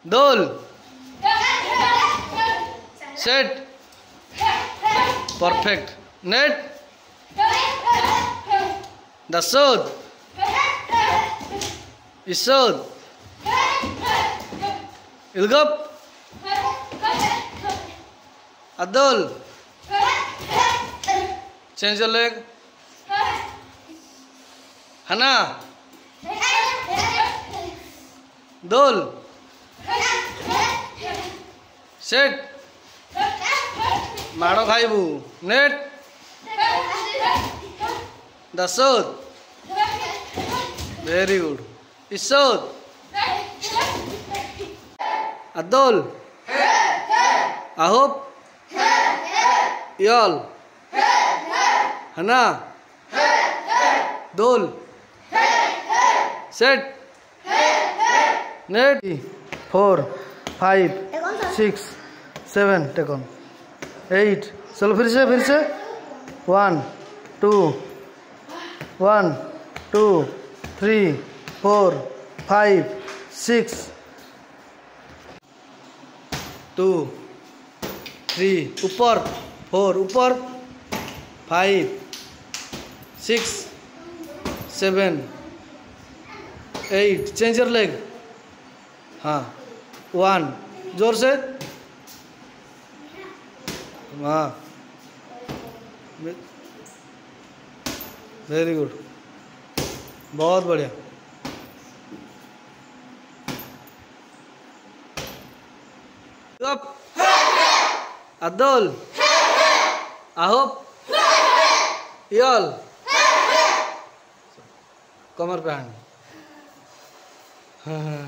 Dol. Set. Perfect. Net. Dasod. Isod. Ilgop. Adol. Change your leg. Hana. Dol. Set. Mado khaibu. Net. Dasod. Very good. Isod. Adol. Ahop. Yol. Hana. Dol. Set. Net. 4 5 6 7 take on 8 चलो फिर से 1 2 1 2 3 4 5 6 2 3 ऊपर 4 ऊपर 5 6 7 8 change your leg हाँ 1 जोर से हाँ very good बहुत बढ़िया अदोल आहोप योल कमर पे हाथ हाँ हाँ